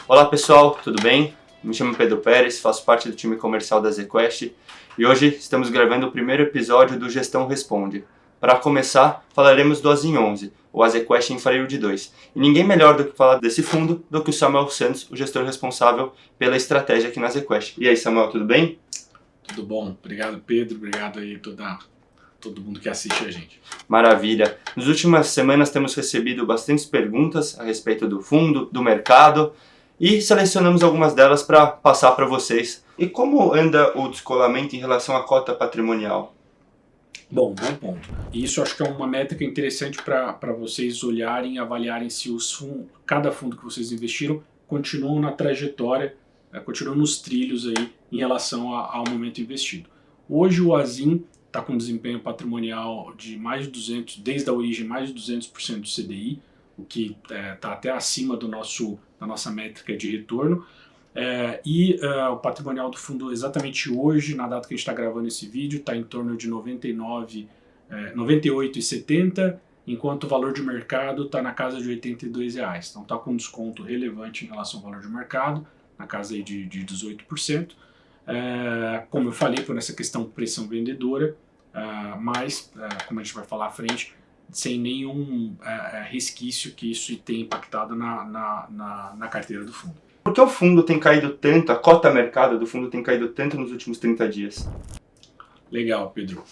Olá pessoal, tudo bem? Me chamo Pedro Pérez, faço parte do time comercial da ZQuest e hoje estamos gravando o primeiro episódio do Gestão Responde. Para começar, falaremos do Azim 11, o ZQuest em Freio de 2. E ninguém melhor do que falar desse fundo do que o Samuel Santos, o gestor responsável pela estratégia aqui na ZQuest. E aí Samuel, tudo bem? Tudo bom, obrigado Pedro, obrigado aí todo mundo que assiste a gente. Maravilha! Nas últimas semanas temos recebido bastantes perguntas a respeito do fundo, do mercado, e selecionamos algumas delas para passar para vocês. E como anda o descolamento em relação à cota patrimonial? Bom ponto. Isso acho que é uma métrica interessante para vocês olharem e avaliarem se cada fundo que vocês investiram continuam na trajetória, continuam nos trilhos aí em relação ao momento investido. Hoje o Azim está com um desempenho patrimonial de mais de 200, desde a origem, mais de 200% do CDI, o que está até acima da nossa métrica de retorno. O patrimonial do fundo exatamente hoje, na data que a gente está gravando esse vídeo, está em torno de 98,70, enquanto o valor de mercado está na casa de R$82. Então está com um desconto relevante em relação ao valor de mercado, na casa aí de 18%. Como eu falei, por essa questão pressão vendedora, mas, como a gente vai falar à frente, sem nenhum resquício que isso tenha impactado na carteira do fundo. Por que o fundo tem caído tanto, a cota mercado do fundo tem caído tanto nos últimos 30 dias? Legal, Pedro.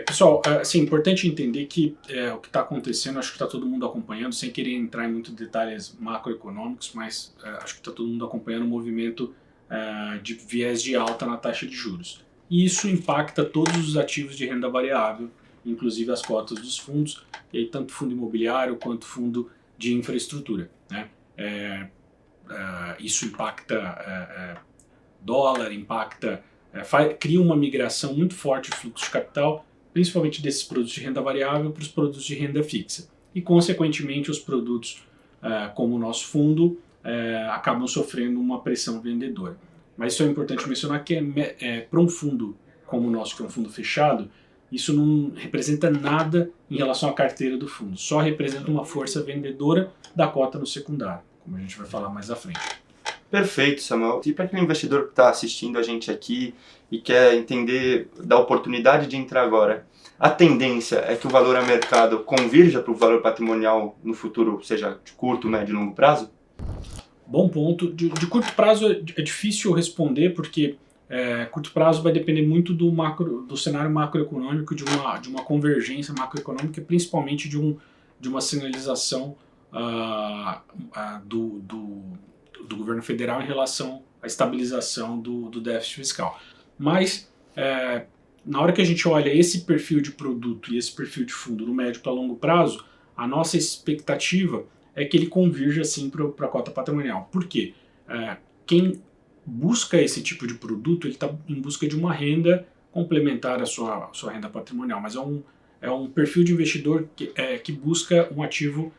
Pessoal, assim, é importante entender que o que está acontecendo, acho que está todo mundo acompanhando, sem querer entrar em muitos detalhes macroeconômicos, mas acho que está todo mundo acompanhando o movimento de viés de alta na taxa de juros. E isso impacta todos os ativos de renda variável, inclusive as cotas dos fundos, e aí tanto fundo imobiliário quanto fundo de infraestrutura, né? Isso impacta dólar, cria uma migração muito forte de fluxo de capital, principalmente desses produtos de renda variável para os produtos de renda fixa. E, consequentemente, os produtos como o nosso fundo acabam sofrendo uma pressão vendedora. Mas isso é importante mencionar que para um fundo como o nosso, que é um fundo fechado, isso não representa nada em relação à carteira do fundo, só representa uma força vendedora da cota no secundário, como a gente vai falar mais à frente. Perfeito, Samuel. E para aquele investidor que está assistindo a gente aqui e quer entender da oportunidade de entrar agora, a tendência é que o valor a mercado convirja para o valor patrimonial no futuro, seja de curto, médio e longo prazo? Bom ponto. De curto prazo é difícil responder, porque curto prazo vai depender muito do cenário macroeconômico, de uma convergência macroeconômica, principalmente de uma sinalização do governo federal em relação à estabilização do déficit fiscal. Mas, na hora que a gente olha esse perfil de produto e esse perfil de fundo no médio para longo prazo, a nossa expectativa é que ele convirja assim para a cota patrimonial. Por quê? Quem busca esse tipo de produto, ele está em busca de uma renda complementar à sua renda patrimonial, mas é um perfil de investidor que busca um ativo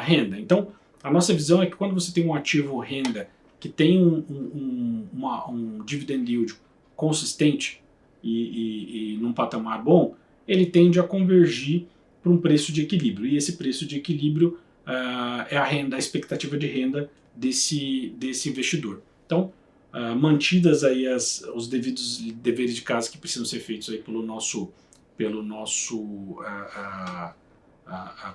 renda. Então, a nossa visão é que quando você tem um ativo renda que tem um dividend yield consistente e num patamar bom, ele tende a convergir para um preço de equilíbrio. E esse preço de equilíbrio é a expectativa de renda desse investidor. Então, mantidas aí os devidos deveres de casa que precisam ser feitos aí pelo nosso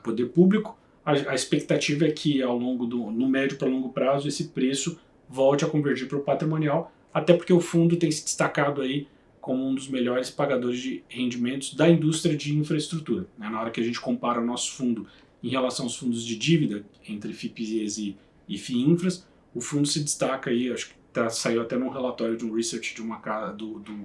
poder público, a expectativa é que no médio para longo prazo esse preço volte a convergir para o patrimonial, até porque o fundo tem se destacado aí como um dos melhores pagadores de rendimentos da indústria de infraestrutura. Na hora que a gente compara o nosso fundo em relação aos fundos de dívida, entre FIPs e FIINFRAS, o fundo se destaca aí, acho que saiu até num relatório de um research do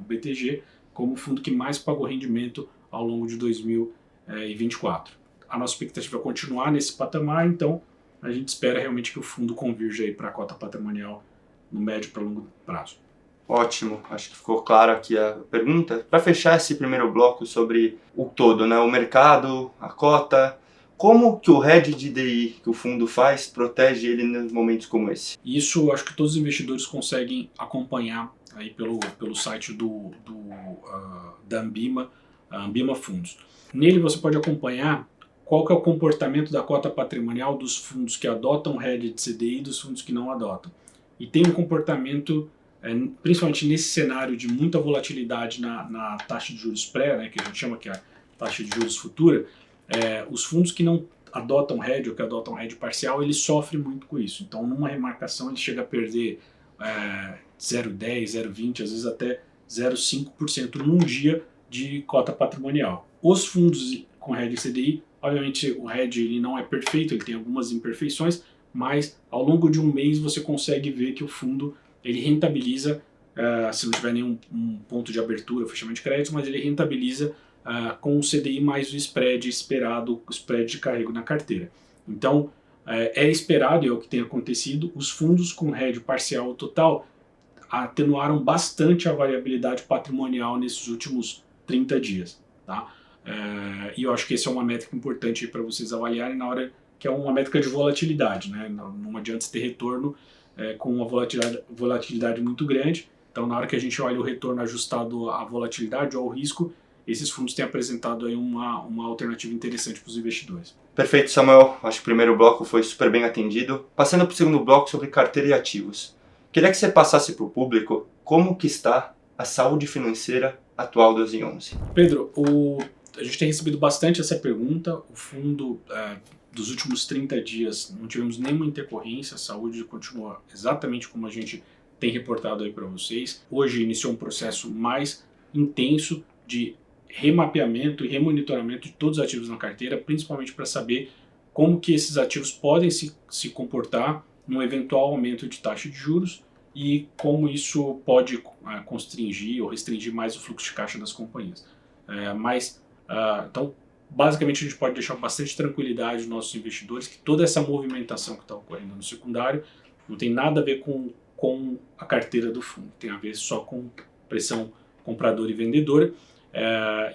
BTG, como o fundo que mais pagou rendimento ao longo de 2024. A nossa expectativa é continuar nesse patamar, então a gente espera realmente que o fundo convirja para a cota patrimonial no médio para longo prazo. Ótimo, acho que ficou claro aqui a pergunta. Para fechar esse primeiro bloco sobre o todo, né, o mercado, a cota, como que o hedge de DI que o fundo faz protege ele em momentos como esse? Isso acho que todos os investidores conseguem acompanhar aí pelo site da Ambima, Ambima Fundos. Nele você pode acompanhar qual que é o comportamento da cota patrimonial dos fundos que adotam hedge de CDI e dos fundos que não adotam. E tem um comportamento, principalmente nesse cenário de muita volatilidade na taxa de juros pré, né, que a gente chama que é a taxa de juros futura, os fundos que não adotam hedge ou que adotam hedge parcial, eles sofrem muito com isso. Então, numa remarcação, ele chega a perder 0,10, 0,20, às vezes até 0,5% num dia de cota patrimonial. Os fundos com hedge CDI, obviamente o hedge ele não é perfeito, ele tem algumas imperfeições, mas ao longo de um mês você consegue ver que o fundo ele rentabiliza, se não tiver nenhum ponto de abertura, fechamento de crédito, mas ele rentabiliza com o CDI mais o spread esperado, o spread de carrego na carteira. Então, é esperado, e é o que tem acontecido, os fundos com hedge parcial ou total atenuaram bastante a variabilidade patrimonial nesses últimos 30 dias. Tá? E eu acho que essa é uma métrica importante para vocês avaliarem na hora que é uma métrica de volatilidade. Né? Não adianta você ter retorno com uma volatilidade muito grande. Então, na hora que a gente olha o retorno ajustado à volatilidade ou ao risco, esses fundos têm apresentado aí uma alternativa interessante para os investidores. Perfeito, Samuel. Acho que o primeiro bloco foi super bem atendido. Passando para o segundo bloco sobre carteira e ativos. Queria que você passasse para o público como que está a saúde financeira atual do Azin 11. Pedro, a gente tem recebido bastante essa pergunta. O fundo, dos últimos 30 dias, não tivemos nenhuma intercorrência. A saúde continua exatamente como a gente tem reportado aí para vocês. Hoje iniciou um processo mais intenso de remapeamento e remonitoramento de todos os ativos na carteira, principalmente para saber como que esses ativos podem se comportar num eventual aumento de taxa de juros e como isso pode constringir ou restringir mais o fluxo de caixa das companhias. Então, basicamente, a gente pode deixar bastante tranquilidade aos nossos investidores que toda essa movimentação que está ocorrendo no secundário não tem nada a ver com a carteira do fundo, tem a ver só com pressão compradora e vendedora,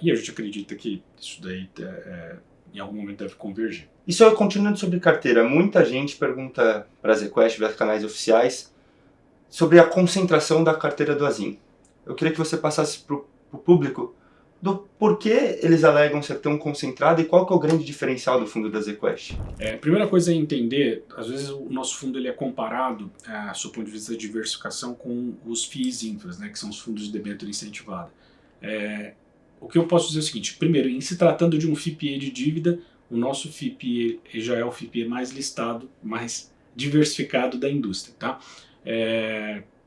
e a gente acredita que isso daí em algum momento deve convergir. E só continuando sobre carteira, muita gente pergunta para a ZQuest, via canais oficiais, sobre a concentração da carteira do Azin. Eu queria que você passasse para o público do porquê eles alegam ser tão concentrado e qual que é o grande diferencial do fundo da ZQuest. A primeira coisa é entender, às vezes o nosso fundo ele é comparado, do ponto de vista de diversificação, com os FIIs infras, né, que são os fundos de debênture incentivada. O que eu posso dizer é o seguinte: primeiro, em se tratando de um FIPE de dívida, o nosso FIPE já é o FIPE mais listado, mais diversificado da indústria. Tá?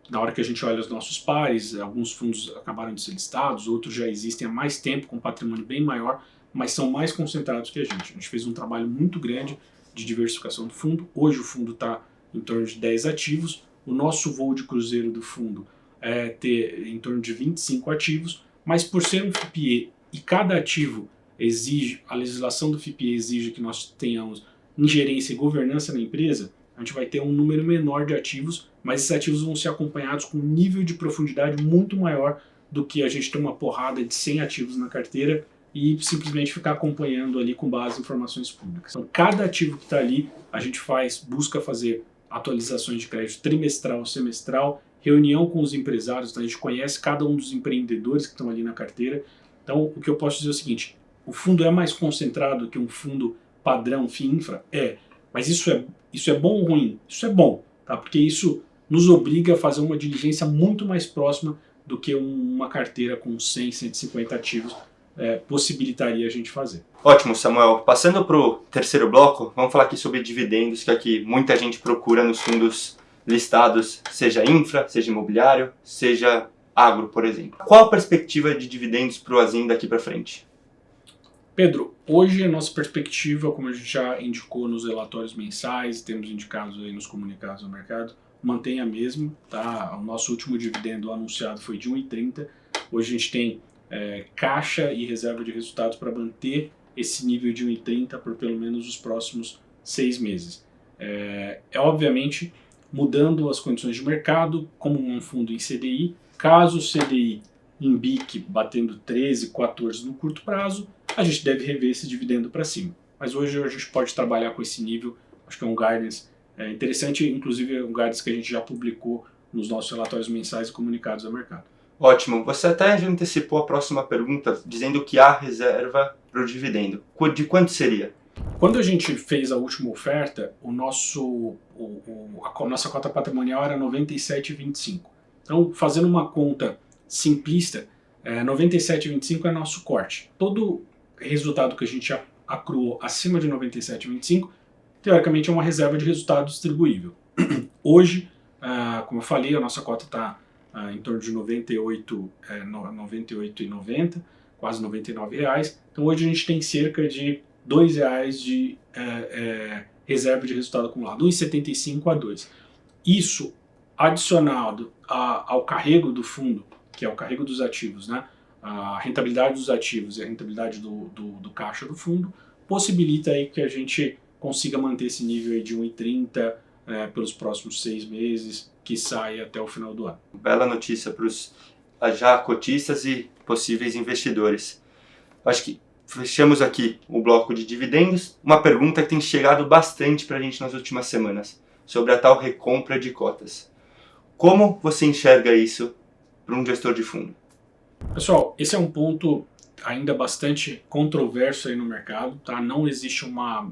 Na hora que a gente olha os nossos pares, alguns fundos acabaram de ser listados, outros já existem há mais tempo, com patrimônio bem maior, mas são mais concentrados que a gente. A gente fez um trabalho muito grande de diversificação do fundo. Hoje o fundo está em torno de 10 ativos. O nosso voo de cruzeiro do fundo é ter em torno de 25 ativos, mas por ser um FIPE e cada ativo exige, a legislação do FIPE exige que nós tenhamos ingerência e governança na empresa, a gente vai ter um número menor de ativos, mas esses ativos vão ser acompanhados com um nível de profundidade muito maior do que a gente ter uma porrada de 100 ativos na carteira e simplesmente ficar acompanhando ali com base em informações públicas. Então, cada ativo que está ali, a gente busca fazer atualizações de crédito trimestral, semestral, reunião com os empresários, então a gente conhece cada um dos empreendedores que estão ali na carteira. Então, o que eu posso dizer é o seguinte: o fundo é mais concentrado que um fundo padrão FII infra? Mas isso é bom ou ruim? Isso é bom, tá? Porque isso nos obriga a fazer uma diligência muito mais próxima do que uma carteira com 100, 150 ativos possibilitaria a gente fazer. Ótimo, Samuel. Passando para o terceiro bloco, vamos falar aqui sobre dividendos, que aqui muita gente procura nos fundos listados, seja infra, seja imobiliário, seja agro, por exemplo. Qual a perspectiva de dividendos para o Azin daqui para frente? Pedro, hoje a nossa perspectiva, como a gente já indicou nos relatórios mensais, temos indicado aí nos comunicados ao mercado, mantém a mesma. Tá? O nosso último dividendo anunciado foi de 1,30. Hoje a gente tem caixa e reserva de resultados para manter esse nível de 1,30 por pelo menos os próximos 6 meses. Obviamente mudando as condições de mercado, como um fundo em CDI, caso o CDI em BIC batendo 13, 14 no curto prazo, a gente deve rever esse dividendo para cima. Mas hoje a gente pode trabalhar com esse nível, acho que é um guidance interessante, inclusive é um guidance que a gente já publicou nos nossos relatórios mensais e comunicados ao mercado. Ótimo, você até já antecipou a próxima pergunta, dizendo que há reserva para o dividendo. De quanto seria? Quando a gente fez a última oferta, a nossa cota patrimonial era 97,25. Então, fazendo uma conta simplista, 97,25 é nosso corte. Todo resultado que a gente acruou acima de 97,25, teoricamente é uma reserva de resultado distribuível. Hoje, como eu falei, a nossa cota está em torno de 98,90, quase R$99. Então hoje a gente tem cerca de R$2 de reserva de resultado acumulado, 1,75 a 2. Isso adicionado ao carrego do fundo, que é o carrego dos ativos, né? A rentabilidade dos ativos e a rentabilidade do caixa do fundo, possibilita aí que a gente consiga manter esse nível aí de 1,30 pelos próximos 6 meses, que sai até o final do ano. Bela notícia para os já cotistas e possíveis investidores. Acho que fechamos aqui o bloco de dividendos. Uma pergunta que tem chegado bastante para a gente nas últimas semanas, sobre a tal recompra de cotas. Como você enxerga isso para um gestor de fundo? Pessoal, esse é um ponto ainda bastante controverso aí no mercado, tá? Não existe uma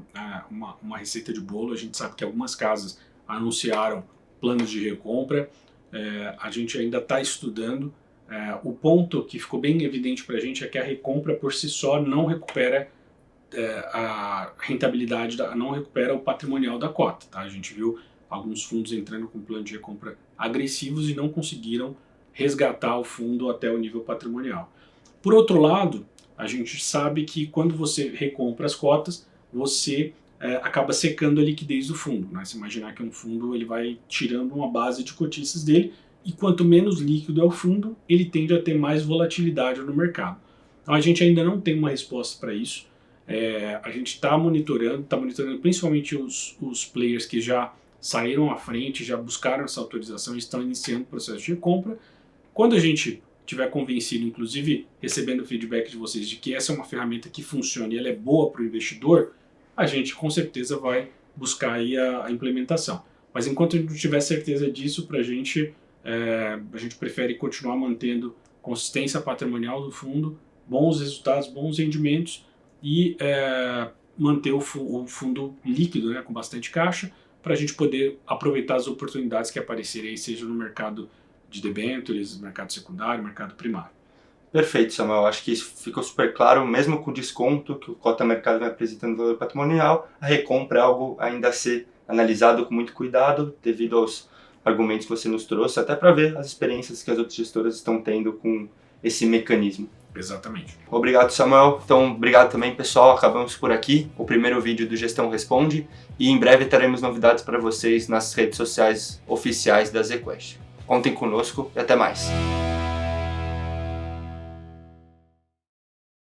receita de bolo. A gente sabe que algumas casas anunciaram planos de recompra, a gente ainda está estudando. O ponto que ficou bem evidente para a gente é que a recompra por si só não recupera a rentabilidade, não recupera o patrimonial da cota, tá? A gente viu alguns fundos entrando com plano de recompra agressivos e não conseguiram resgatar o fundo até o nível patrimonial. Por outro lado, a gente sabe que quando você recompra as cotas, você acaba secando a liquidez do fundo, né? Se imaginar que um fundo ele vai tirando uma base de cotistas dele, e quanto menos líquido é o fundo, ele tende a ter mais volatilidade no mercado. Então a gente ainda não tem uma resposta para isso. A gente está monitorando principalmente os players que já saíram à frente, já buscaram essa autorização e estão iniciando o processo de recompra. Quando a gente tiver convencido, inclusive recebendo feedback de vocês de que essa é uma ferramenta que funciona e ela é boa para o investidor, a gente com certeza vai buscar aí a implementação. Mas enquanto a gente não tiver certeza disso, a gente prefere continuar mantendo consistência patrimonial do fundo, bons resultados, bons rendimentos e manter o fundo líquido, né, com bastante caixa, para a gente poder aproveitar as oportunidades que aparecerem aí, seja no mercado de debêntures, mercado secundário, mercado primário. Perfeito, Samuel. Acho que isso ficou super claro, mesmo com o desconto que o cota mercado vem apresentando no valor patrimonial, a recompra é algo ainda a ser analisado com muito cuidado, devido aos argumentos que você nos trouxe, até para ver as experiências que as outras gestoras estão tendo com esse mecanismo. Exatamente. Obrigado, Samuel. Então, obrigado também, pessoal. Acabamos por aqui o primeiro vídeo do Gestão Responde e em breve teremos novidades para vocês nas redes sociais oficiais da ZQuest. Contem conosco e até mais.